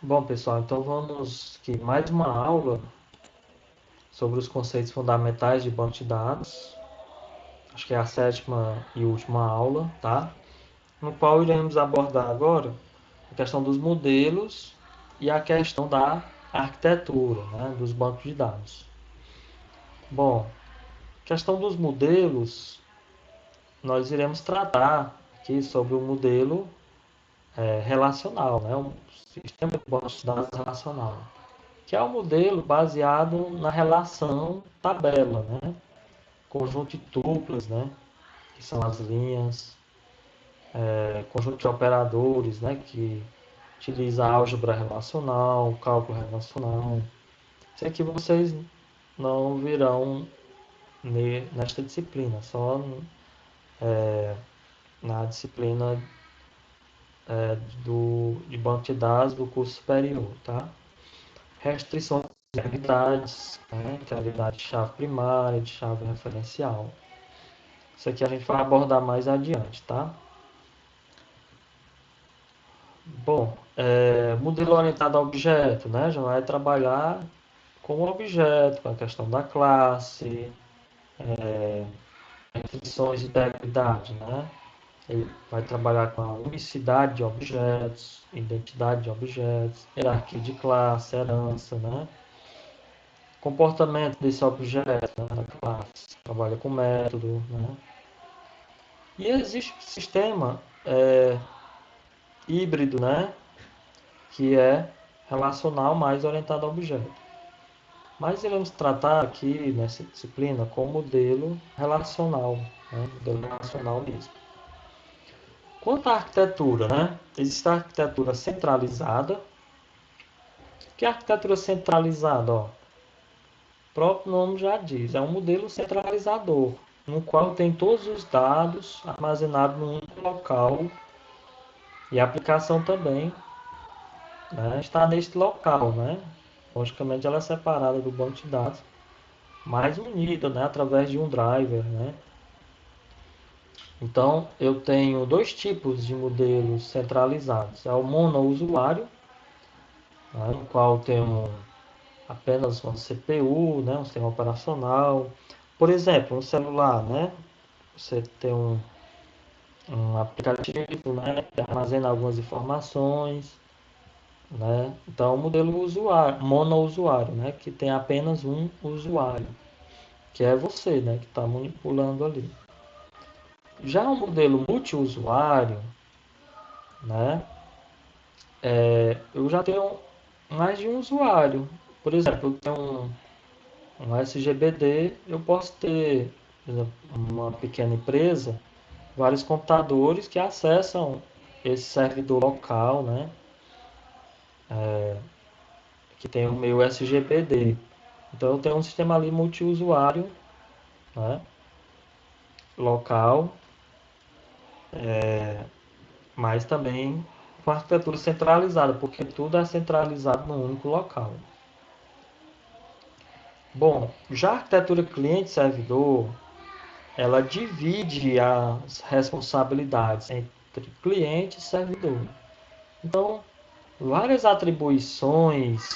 Bom, pessoal, então vamos aqui mais uma aula sobre os conceitos fundamentais de banco de dados. Acho que é a sétima e última aula, tá? No qual iremos abordar agora a questão dos modelos e a questão da arquitetura, né, dos bancos de dados. Bom, questão dos modelos, nós iremos tratar aqui sobre o modelo relacional, né, um sistema de bancos de dados relacional, que é um modelo baseado na relação tabela, né? Conjunto de tuplas, né? Que são as linhas, conjunto de operadores, né? Que utiliza álgebra relacional, cálculo relacional. Isso aqui vocês não virão nesta disciplina, só na disciplina de banco de dados do curso superior, tá? Restrições de habilidades, né? Que é a habilidade de chave primária, de chave referencial. Isso aqui a gente vai abordar mais adiante, tá? Bom, modelo orientado a objeto, né? Já vai trabalhar com o objeto, com a questão da classe, definições de integridade, né? Ele vai trabalhar com a unicidade de objetos, identidade de objetos, hierarquia de classe, herança, né? Comportamento desse objeto, né, da classe, trabalha com método, né? E existe um sistema híbrido, né? Que é relacional mais orientado a objeto. Mas iremos tratar aqui nessa disciplina com modelo relacional, né? Modelo relacional mesmo. Quanto à arquitetura, né? Existe a arquitetura centralizada. O que é a arquitetura centralizada? Ó? O próprio nome já diz, é um modelo centralizador, no qual tem todos os dados armazenados num único local e a aplicação também, né, está neste local, né? Logicamente ela é separada do banco de dados, mas unida, né, através de um driver, né? Então eu tenho dois tipos de modelos centralizados. É o monousuário, né, no qual tenho apenas uma CPU, né, um sistema operacional. Por exemplo, um celular, né? Você tem um aplicativo, né, que armazena algumas informações, né? Então, o modelo usuário, monousuário, né, que tem apenas um usuário, que é você, né, que está manipulando ali. Já o modelo multiusuário, né, eu já tenho mais de um usuário. Por exemplo, eu tenho um SGBD, eu posso ter, por exemplo, uma pequena empresa, vários computadores que acessam esse servidor local, né, que tem o meu SGBD. Então eu tenho um sistema ali multiusuário, né, local, mas também com arquitetura centralizada, porque tudo é centralizado num único local. Bom, já a arquitetura cliente-servidor, ela divide as responsabilidades entre cliente e servidor. Então, várias atribuições,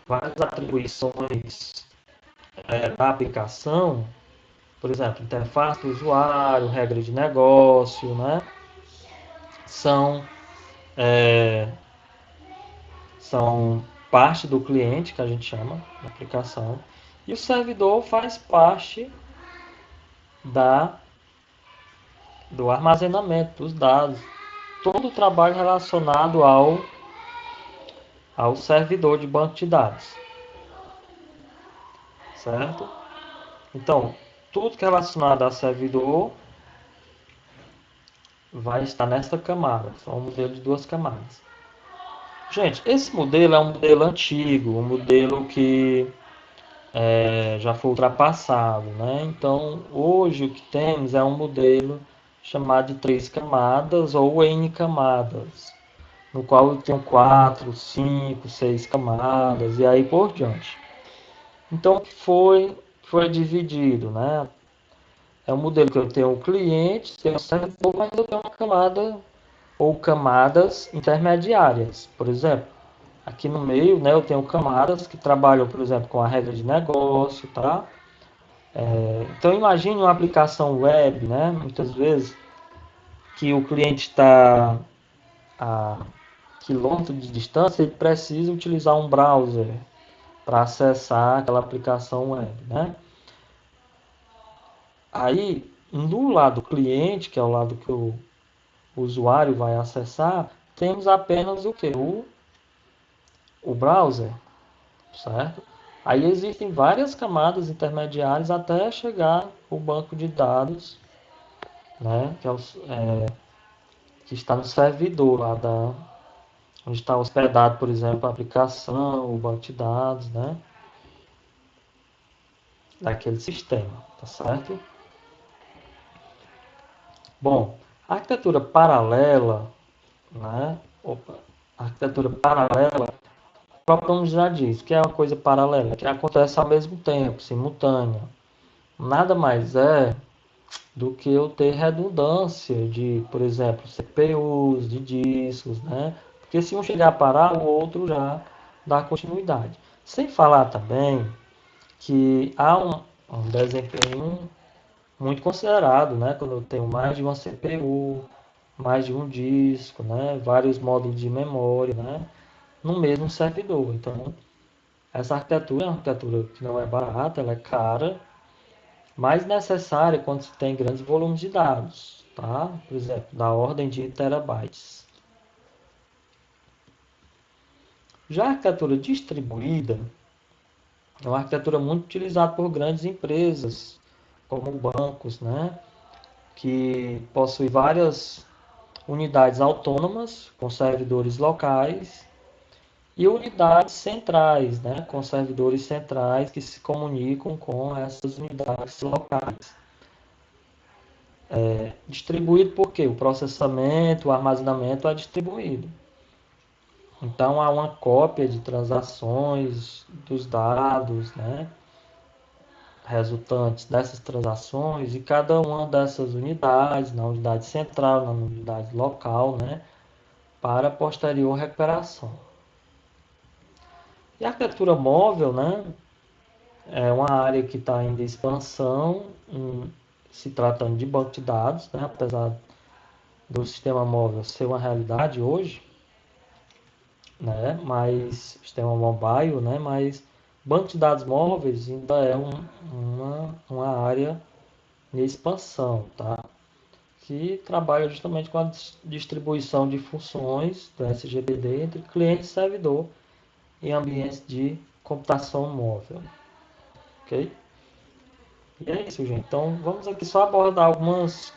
várias atribuições da aplicação, por exemplo, interface do usuário, regra de negócio, né, são, é, são parte do cliente, que a gente chama, da aplicação, e o servidor faz parte da, do armazenamento dos dados, todo o trabalho relacionado ao servidor de banco de dados, certo? Então, tudo que é relacionado ao servidor vai estar nesta camada, são um modelo de duas camadas. Gente, esse modelo é um modelo antigo, um modelo que já foi ultrapassado, né? Então, hoje o que temos é um modelo chamado de três camadas ou N camadas, no qual eu tenho 4, 5, 6 camadas e aí por diante. Então, foi dividido, né? É um modelo que eu tenho o cliente, tenho o servidor, mas eu tenho uma camada ou camadas intermediárias. Por exemplo, aqui no meio, né, eu tenho camadas que trabalham, por exemplo, com a regra de negócio, tá? Então imagine uma aplicação web, né? Muitas vezes que o cliente está a quilômetros de distância, ele precisa utilizar um browser para acessar aquela aplicação web, né? Aí, no lado cliente, que é o lado que o usuário vai acessar, temos apenas o que? O browser, certo? Aí existem várias camadas intermediárias até chegar o banco de dados, né? Que está no servidor lá onde está hospedado, por exemplo, a aplicação, o banco de dados, né? Daquele sistema, tá certo? Bom, a arquitetura paralela, né? Opa, a arquitetura paralela, o próprio nome já diz que é uma coisa paralela, que acontece ao mesmo tempo, simultânea. Nada mais é do que eu ter redundância de, por exemplo, CPUs, de discos, né? Porque se um chegar a parar, o outro já dá continuidade. Sem falar também que há um desempenho muito considerado, né? Quando eu tenho mais de uma CPU, mais de um disco, né? Vários módulos de memória, né? No mesmo servidor. Então, essa arquitetura é uma arquitetura que não é barata, ela é cara, mas necessária quando se tem grandes volumes de dados, tá? Por exemplo, da ordem de terabytes. Já a arquitetura distribuída é uma arquitetura muito utilizada por grandes empresas, como bancos, né? Que possui várias unidades autônomas com servidores locais e unidades centrais, né, com servidores centrais que se comunicam com essas unidades locais. Distribuído porque o processamento, o armazenamento é distribuído. Então há uma cópia de transações dos dados, né, resultantes dessas transações e cada uma dessas unidades, na unidade central, na unidade local, né, para posterior recuperação. E a arquitetura móvel, né, é uma área que está em expansão, se tratando de banco de dados, né, apesar do sistema móvel ser uma realidade hoje, né, mas sistema mobile, né, mas banco de dados móveis ainda é uma área em expansão, tá? Que trabalha justamente com a distribuição de funções do SGBD entre cliente e servidor em ambientes de computação móvel, ok? E é isso, gente. Então, vamos aqui só abordar alguns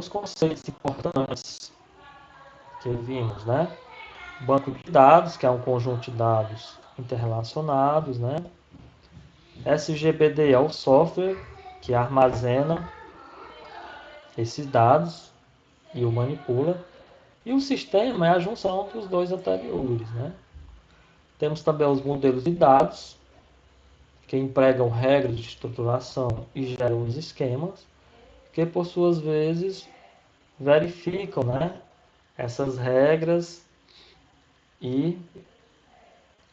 conceitos importantes que vimos, né? Banco de dados, que é um conjunto de dados interrelacionados, né? SGBD é o software que armazena esses dados e o manipula. E o sistema é a junção dos dois anteriores, né? Temos também os modelos de dados, que empregam regras de estruturação e geram os esquemas, que por suas vezes verificam, né, essas regras e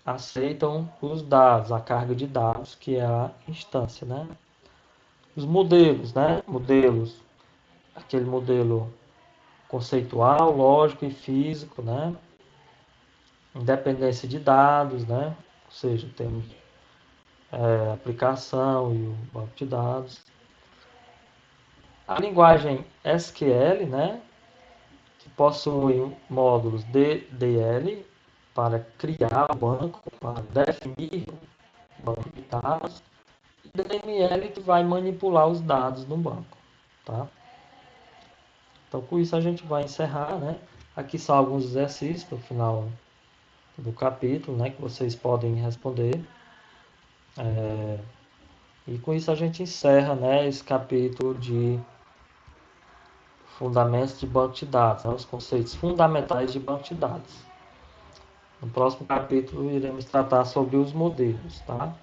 aceitam os dados, a carga de dados, que é a instância, né? Os modelos, né? Modelos, aquele modelo conceitual, lógico e físico, né? Independência de dados, né? Ou seja, temos a aplicação e o banco de dados. A linguagem SQL, né? Que possui módulos DDL para criar o banco, para definir o banco de dados, e DML que vai manipular os dados no banco, tá? Então, com isso a gente vai encerrar, né? Aqui são alguns exercícios no final do capítulo, né? Que vocês podem responder. E com isso a gente encerra, né? Esse capítulo de fundamentos de banco de dados, né? Os conceitos fundamentais de banco de dados. No próximo capítulo iremos tratar sobre os modelos, tá?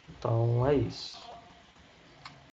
Então é isso.